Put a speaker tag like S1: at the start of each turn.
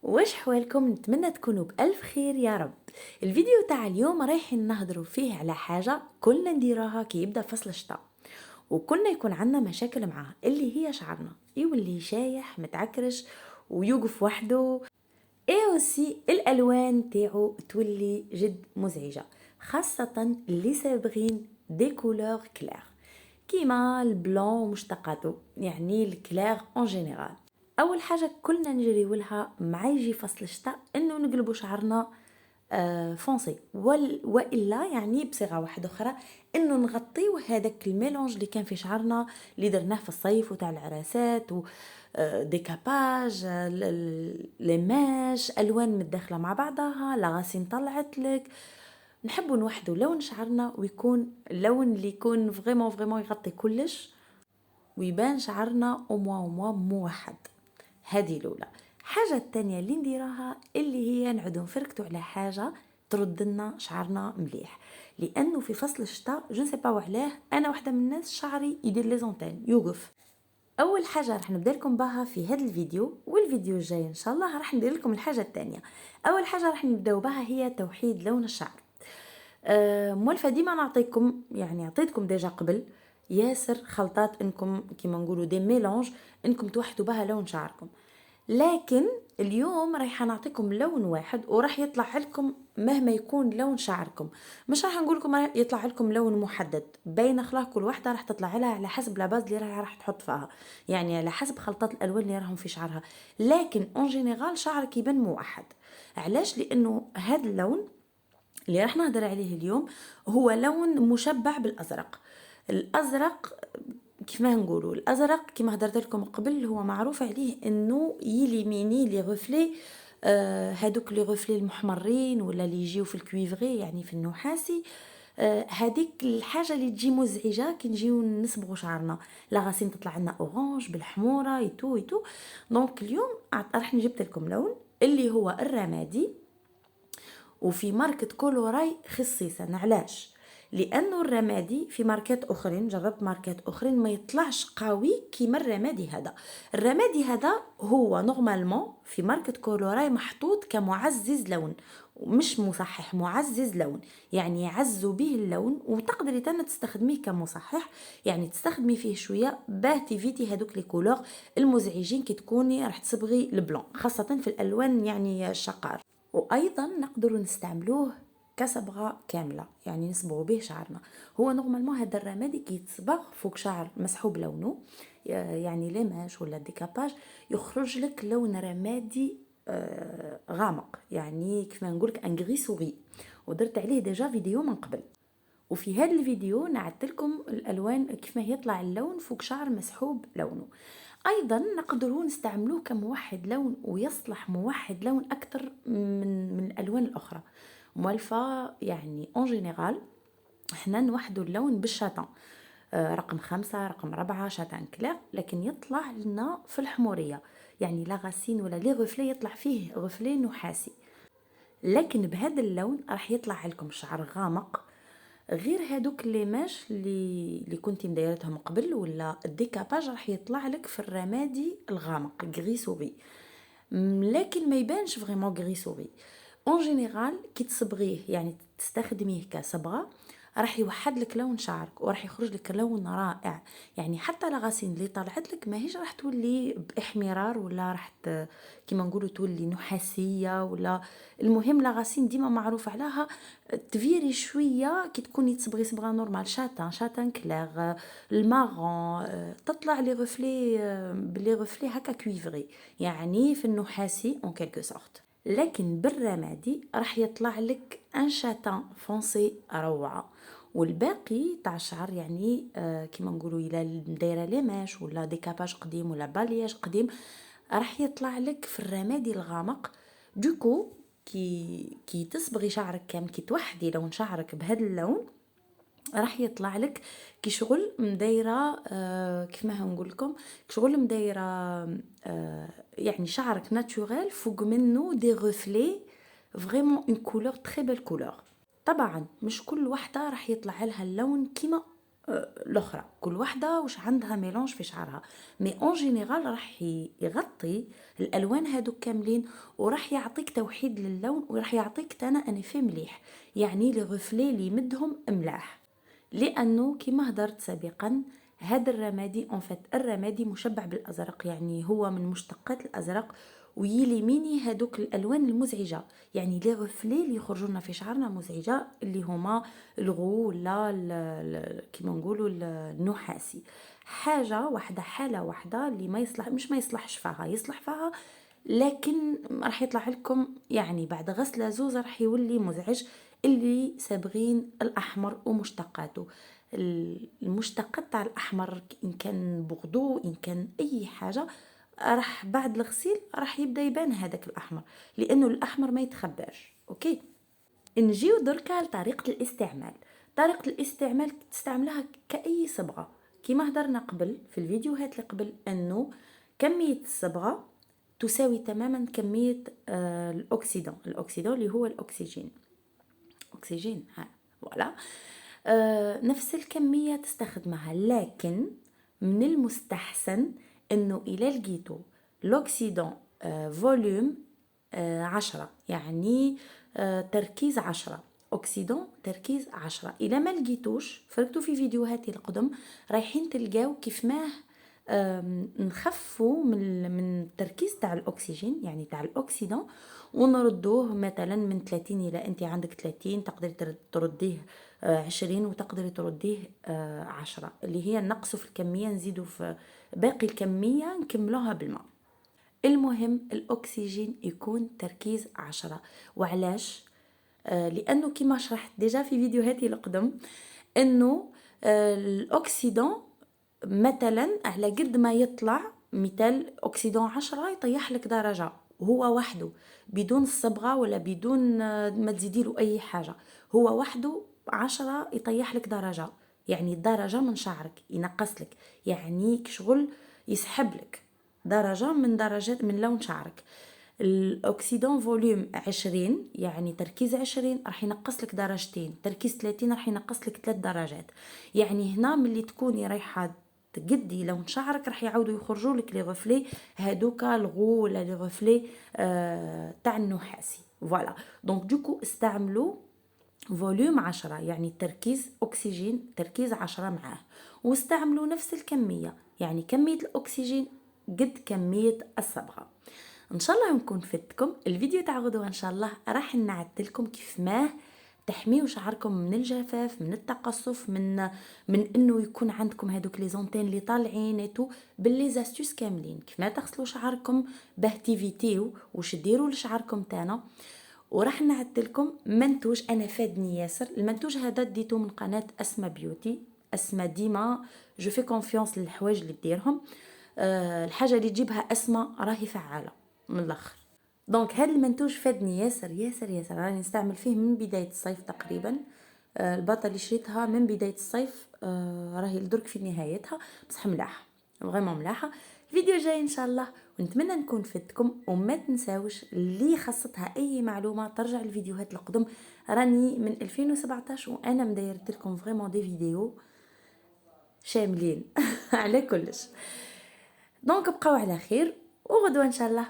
S1: واش حوالكم؟ نتمنى تكونوا بألف خير يا رب. الفيديو تاع اليوم رايحين نهضروا فيه على حاجة كلنا نديروها كي يبدأ فصل الشتاء، وكلنا يكون عندنا مشاكل معاه، اللي هي شعرنا يولي شايح متعكرش ويوقف وحده. اي اوسي الالوان تاعو تولي جد مزعجة، خاصة اللي صابغين دي كولور كلير كيما البلون ومشتقاته، يعني الكلير اون جينيرال. اول حاجه كلنا نجريو لها مع يجي فصل الشتاء انه نقلبوا شعرنا فونسي والا يعني بصيغه واحده اخرى انه نغطيو هذاك الميلونج اللي كان في شعرنا اللي درناه في الصيف وتاع العراسات و ديكاباج لي ماش الوان متداخله مع بعضها، لا غاسين طلعت لك. نحبوا نوحدوا لون شعرنا ويكون اللون اللي يكون فريمون يغطي كلش ويبان شعرنا او موحد. هذه الاولى. حاجه الثانيه اللي نديرها اللي هي نعودو نفركتو على حاجه ترد لنا شعرنا مليح، لانه في فصل الشتاء جو سي با علاه انا واحده من الناس شعري يدير لي زونتين يوقف. اول حاجه راح نبدا لكم بها في هذا الفيديو، والفيديو الجاي ان شاء الله راح ندير لكم الحاجه الثانيه. اول حاجه راح نبداو بها هي توحيد لون الشعر. موالفه ديما نعطيكم، يعني عطيتكم ديجا قبل ياسر خلطات انكم كيما نقولوا دي ميلونج انكم توحدوا بها لون شعركم، لكن اليوم راح نعطيكم لون واحد وراح يطلع لكم مهما يكون لون شعركم. مش راح نقول لكم يطلع لكم لون محدد، بين خلاص كل واحده راح تطلع لها على حسب لاباز اللي راح تحط فيها، يعني على حسب خلطات الالوان اللي راهم في شعرها. لكن اون جينيرال شعرك يبان موحد. علاش؟ لانه هذا اللون اللي راح نهضر عليه اليوم هو لون مشبع بالازرق. الازرق كيف ما نقولوا الازرق كيما هضرت لكم قبل هو معروف عليه انه يليميني لي غوفلي، هادوك لي غوفلي المحمرين ولا اللي يجيو في الكويفري يعني في النحاسي. هذيك الحاجه اللي تجي مزعجه كي نجيو نصبغوا شعرنا، لا غاسين تطلع لنا اورانج بالحموره يتو. دونك اليوم راح نجيب لكم لون اللي هو الرمادي، وفي ماركة كولوراي خصيصا. علاش؟ لانه الرمادي في ماركات اخرين، جربت ماركات اخرين ما يطلعش قوي كيما الرمادي هذا. الرمادي هذا هو نورمالمون في ماركة كولوراي محطوط كمعزز لون، مش مصحح، معزز لون، يعني يعزوا به اللون وتقدري تاني تستخدميه كمصحح، يعني تستخدمي فيه شويه باه تيفيتي هذوك لي كولور المزعجين كي تكوني راح تصبغي البلون، خاصه في الالوان يعني الشقار. وايضا نقدروا نستعملوه كصبغه كامله، يعني نصبغوا به شعرنا. هو نورمالمون هذا الرمادي كي يتصبغ فوق شعر مسحوب لونه، يعني ليماش ولا ديكاباج، يخرج لك لون رمادي غامق، يعني كيف ما نقولك ان غري سوري، ودرت عليه ديجا فيديو من قبل. وفي هذا الفيديو نعدت لكم الالوان كيف ما يطلع اللون فوق شعر مسحوب لونه. ايضا نقدروا نستعملوه كموحد لون ويصلح موحد لون اكثر من الالوان الاخرى. موالفه يعني اون جينيرال احنا نوحدوا اللون بالشاتان، رقم 5 رقم 4 شاتان كلير، لكن يطلع لنا في الحموريه، يعني لا غاسين ولا لي غفلي يطلع فيه غفلي نحاسي. لكن بهذا اللون راح يطلع لكم شعر غامق، غير هادوك لي ماش اللي كنتي مدايرتهم قبل ولا الديكاباج راح يطلع لك في الرمادي الغامق غري سوري، لكن ما يبانش فريمون غري سوري. اون جينيرال كي تصبغيه يعني تستخدميه كصبغه راح يوحد لك لون شعرك وراح يخرج لك لون رائع، يعني حتى لاغاسين اللي طلعت لك ماهيش راح تولي باحمرار ولا راح كيما نقولوا تولي نحاسيه ولا. المهم لاغاسين ديما معروف عليها تفيري شويه كي تكوني تصبغي صبغه نورمال شاتان كلير المارون، تطلع لي غفلي بلي غفلي هكا كويفري، يعني في النحاسي اون كيلكو سورت. لكن بالرمادي راح يطلع لك ان شاتان فونسي روعه، والباقي تاع الشعر يعني كيما نقولوا الى دايره ليماش ولا ديكاباج قديم ولا بالياج قديم راح يطلع لك في الرمادي الغامق. دوكو كي تصبغي شعرك كامل، كي توحدي لون شعرك بهذا اللون راح يطلع لك كي شغل مدايره كيف ما نقول لكم شغل مدايره يعني شعرك ناتوريل فوق منه دي غوفلي، فريمون اون كولور تري بيل كولور. طبعا مش كل وحده راح يطلع لها اللون كيما الاخرى، كل وحده واش عندها ميلونج في شعرها. مي اون جينيرال راح يغطي الالوان هادوك كاملين، وراح يعطيك توحيد للون، وراح يعطيك تانا ان في مليح، يعني لي غفلي اللي يمدهم ملاح. لانه كما هدرت سابقا، هذا الرمادي الرمادي مشبع بالازرق، يعني هو من مشتقات الازرق، ويليميني هادوك الالوان المزعجه، يعني لي غفلي اللي يخرجوا لنا في شعرنا مزعجه، اللي هما الغو ولا كيما نقولوا النحاسي. حاجه واحده، حاله واحده اللي ما يصلح، مش ما يصلحش فيها، يصلح فيها، لكن راح يطلع لكم يعني بعد غسله زوزه راح يولي مزعج. اللي صابغين الاحمر ومشتقاته، المشتقات تاع الاحمر ان كان بغدو ان كان اي حاجه، راح بعد الغسيل راح يبدا يبان هذاك الاحمر، لانه الاحمر ما يتخباش. اوكي، نجيو دركا لطريقه الاستعمال. طريقه الاستعمال تستعملها كاي صبغه، كيما هدرنا قبل في الفيديوهات اللي قبل، انه كميه الصبغه تساوي تماما كميه الاكسيدون اللي هو الاكسجين. اكسجين، ها فوالا. نفس الكميه تستخدمها، لكن من المستحسن انه الى لقيتو الاكسيدون فوليوم 10، يعني تركيز 10، اكسيدون تركيز 10. الى ما لقيتوش فرقتو في فيديوهاتي القدم، رايحين تلقاو كيف ما نخفوا من التركيز تاع الاكسجين، يعني تاع الاكسيدون، ونردوه مثلا من 30. الى انت عندك 30 تقدري ترديه 20، وتقدري ترديه 10، اللي هي نقصوا في الكميه، نزيدوا في باقي الكميه نكملوها بالماء. المهم الاكسجين يكون تركيز 10. وعلاش؟ لانه كما شرحت ديجا في فيديوهاتي القدم، انه الاكسيدون مثلا على قد ما يطلع، مثال اكسيدون 10 يطيح لك درجه هو وحده، بدون الصبغه ولا بدون ما تزيدي له اي حاجه، هو وحده 10 يطيح لك درجه، يعني درجه من شعرك ينقص لك، يعني كشغل يسحب لك درجه من درجات من لون شعرك. الاكسيدون فوليوم 20، يعني تركيز 20 راح ينقص لك درجتين، تركيز 30 راح ينقص لك 3 درجات. يعني هنا ملي تكوني رايحه تقدي لون شعرك راح يعاودوا يخرجوا لك لي غفلي هادوكا الغو ولا لي غفلي تاع النحاسي. فوالا، دونك دوكو استعملوا فوليوم 10، يعني تركيز اكسجين تركيز 10 معاه، واستعملوا نفس الكميه، يعني كميه الاكسجين قد كميه الصبغه. ان شاء الله نكون فدتكم. الفيديو تاع غدوه ان شاء الله راح نعدلكم كيف ما تحميو شعركم من الجفاف، من التقصف، من انه يكون عندكم هذوك لي زونتين اللي طالعين ايتو، باللي زاستوس كاملين كيف ما تغسلوا شعركم باه تيفيتيو واش ديروا لشعركم تاعنا. وراح نعدلكم منتوج انا فادني ياسر. المنتوج هذا ديتو من قناه اسما بيوتي. اسما ديما جو في كونفيونس للحوايج اللي ديرهم، الحاجه اللي تجيبها اسما راهي فعاله من الاخر. دونك هذا المنتوج فادني ياسر ياسر ياسر، راني نستعمل فيه من بدايه الصيف تقريبا. الباطه اللي شريتها من بدايه الصيف راهي لدرك في نهايتها، بصح ملاحه فريمون ملاحه. الفيديو جاي ان شاء الله، ونتمنى نكون فدتكم. وما تنساوش اللي خصتها اي معلومه ترجع الفيديوهات القدم، راني من 2017 وانا مدايرت لكم فريمون دي فيديو شاملين على كلش. دونك بقاو على خير، وغدوه ان شاء الله.